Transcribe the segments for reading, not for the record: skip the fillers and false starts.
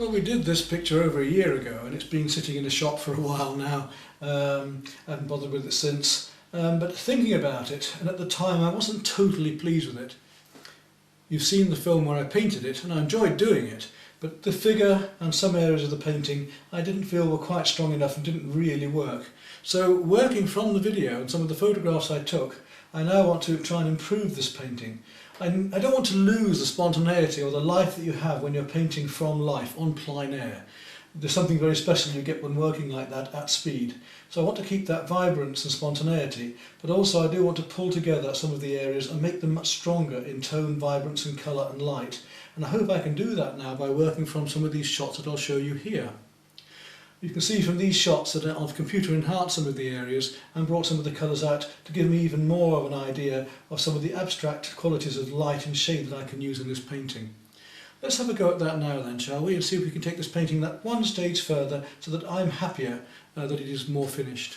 Well, we did this picture over a year ago and it's been sitting in the shop for a while now. I haven't bothered with it since. But thinking about it, and at the time I wasn't totally pleased with it. You've seen the film where I painted it and I enjoyed doing it, but the figure and some areas of the painting I didn't feel were quite strong enough and didn't really work. So working from the video and some of the photographs I took, I now want to try and improve this painting. I don't want to lose the spontaneity or the life that you have when you're painting from life on plein air. There's something very special you get when working like that at speed. So I want to keep that vibrance and spontaneity, but also I do want to pull together some of the areas and make them much stronger in tone, vibrance and colour and light. And I hope I can do that now by working from some of these shots that I'll show you here. You can see from these shots that I've computer enhanced some of the areas and brought some of the colours out to give me even more of an idea of some of the abstract qualities of light and shade that I can use in this painting. Let's have a go at that now then, shall we, and see if we can take this painting that one stage further so that I'm happier that it is more finished.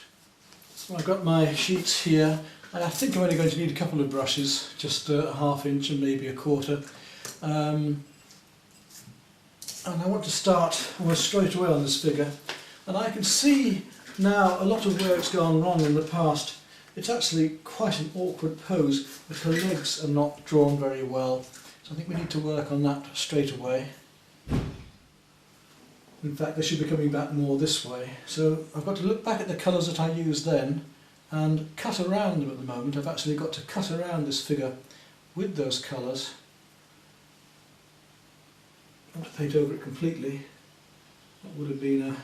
So I've got my sheets here. I think I'm only going to need a couple of brushes, just a ½ inch and maybe a quarter. And I want to start almost straight away on this figure. And I can see now a lot of where it's gone wrong in the past. It's actually quite an awkward pose, but her legs are not drawn very well. So I think we need to work on that straight away. In fact, they should be coming back more this way. So I've got to look back at the colours that I used then and cut around them at the moment. I've actually got to cut around this figure with those colours. I want to paint over it completely. That would have been a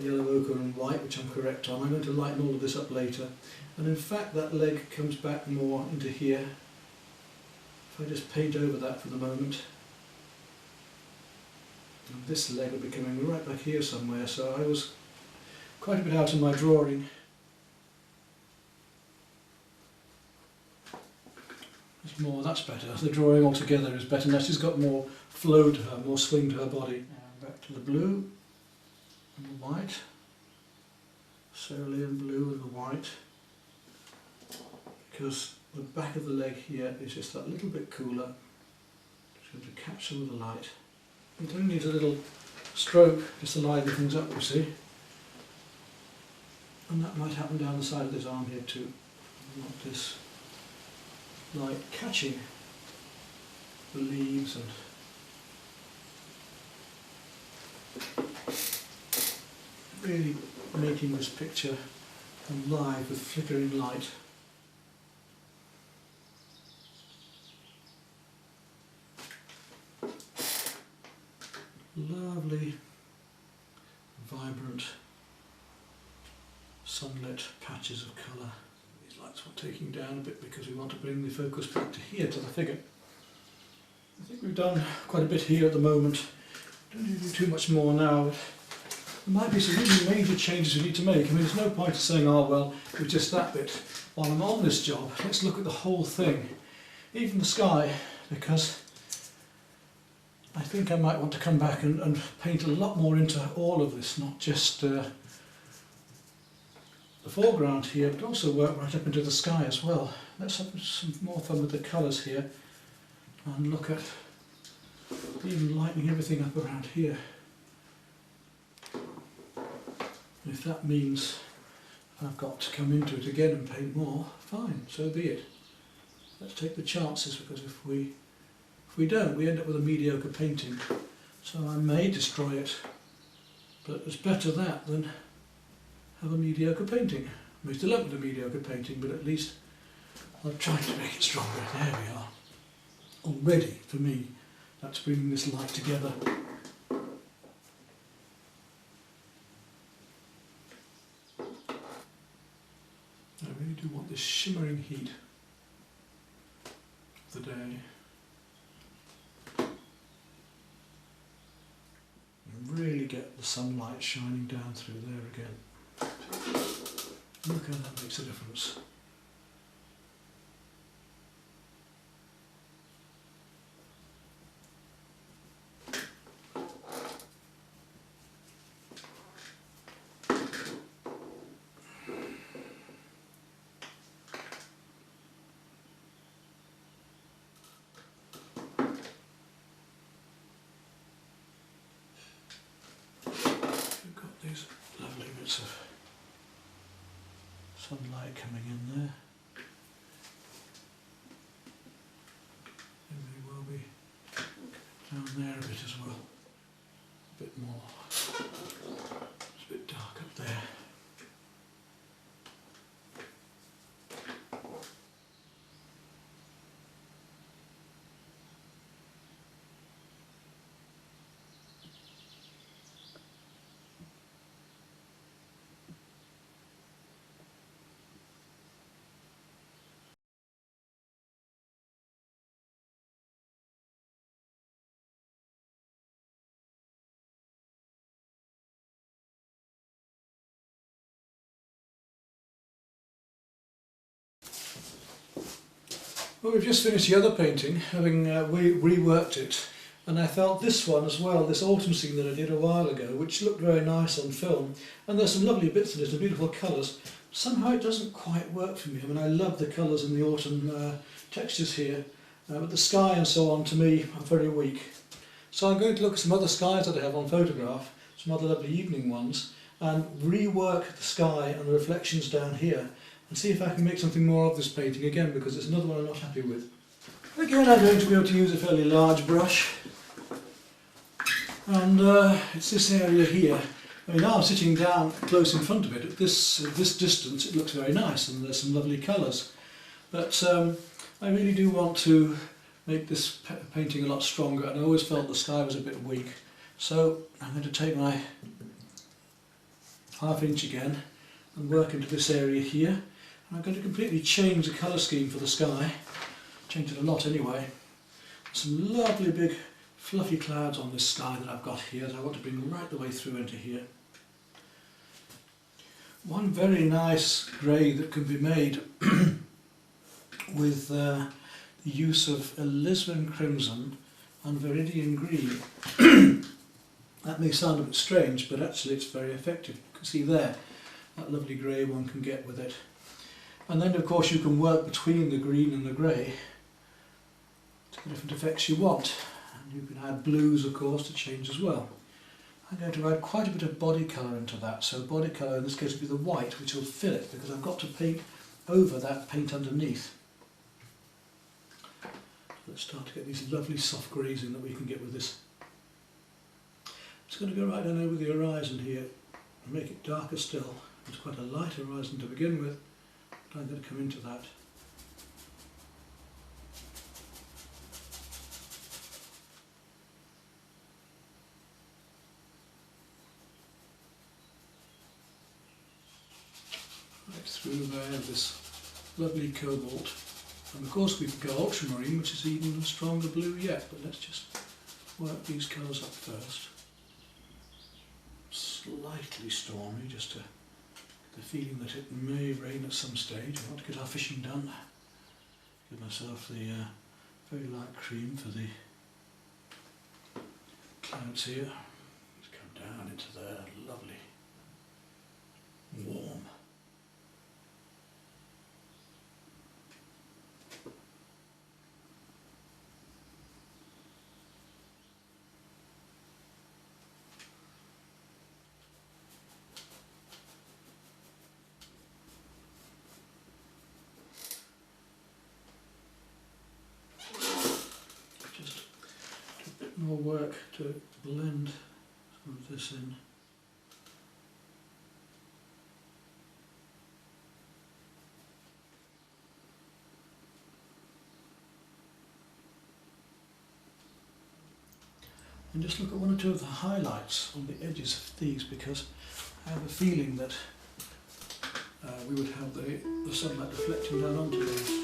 yellow ochre and white, which I'm correct on. I'm going to lighten all of this up later. And in fact that leg comes back more into here. If I just paint over that for the moment. And this leg will be coming right back here somewhere, so I was quite a bit out in my drawing. There's more, that's better. The drawing altogether is better. Now she's got more flow to her, more swing to her body. Now back to the blue and the white. Cerulean blue and the white. Because the back of the leg here is just that little bit cooler. Just going to catch some of the light. It only needs a little stroke just to liven things up, you see. And that might happen down the side of this arm here too. Not this light catching the leaves and really making this picture alive with flickering light. Lovely, vibrant, sunlit patches of colour. These lights we're taking down a bit because we want to bring the focus back to here, to the figure. I think we've done quite a bit here at the moment. Don't need to do too much more now. There might be some really major changes we need to make. I mean, there's no point in saying, oh well, it was just that bit. While I'm on this job, let's look at the whole thing. Even the sky, because I think I might want to come back and paint a lot more into all of this, not just the foreground here, but also work right up into the sky as well. Let's have some more fun with the colours here and look at even lightening everything up around here. And if that means I've got to come into it again and paint more, fine, so be it. Let's take the chances, because if we don't, we end up with a mediocre painting. So I may destroy it, but it's better that than have a mediocre painting. We still have a mediocre painting, but at least I've tried to make it stronger. There we are. Already, for me, that's bringing this light together. I really do want this shimmering heat of the day. Really get the sunlight shining down through there again. Look how that makes a difference. bits of sunlight coming in there. There may well be down there a bit as well. A bit more. It's a bit dark up there. Well, we've just finished the other painting, having reworked it, and I felt this one as well, this autumn scene that I did a while ago, which looked very nice on film, and there's some lovely bits in it and beautiful colours. Somehow it doesn't quite work for me. I mean, I love the colours and the autumn textures here, but the sky and so on to me are very weak. So I'm going to look at some other skies that I have on photograph, some other lovely evening ones, and rework the sky and the reflections down here, and see if I can make something more of this painting again, because it's another one I'm not happy with. Again, I'm going to be able to use a fairly large brush, and it's this area here. I mean, now I'm sitting down close in front of it. At this distance it looks very nice and there's some lovely colours, but I really do want to make this painting a lot stronger, and I always felt the sky was a bit weak. So I'm going to take my 1/2 inch again and work into this area here. I'm going to completely change the colour scheme for the sky, change it a lot anyway. Some lovely big fluffy clouds on this sky that I've got here that I want to bring right the way through into here. One very nice grey that can be made with the use of alizarin crimson and viridian green. That may sound a bit strange, but actually it's very effective. You can see there, that lovely grey one can get with it. And then of course you can work between the green and the grey to the different effects you want. And you can add blues of course to change as well. I'm going to add quite a bit of body colour into that. So body colour in this case will be the white, which will fill it, because I've got to paint over that paint underneath. Let's start to get these lovely soft greys in that we can get with this. It's going to go right down over the horizon here and make it darker still. It's quite a light horizon to begin with, but I'm going to come into that. Right through there, this lovely cobalt. And of course we could go ultramarine, which is even a stronger blue yet, but let's just work these colours up first. Slightly stormy, just to get the feeling that it may rain at some stage. I want to get our fishing done. Give myself the very light cream for the clouds here. Let's come down into there, lovely, warm. More work to blend some of this in. And just look at one or two of the highlights on the edges of these, because I have a feeling that we would have the sunlight reflecting down onto those.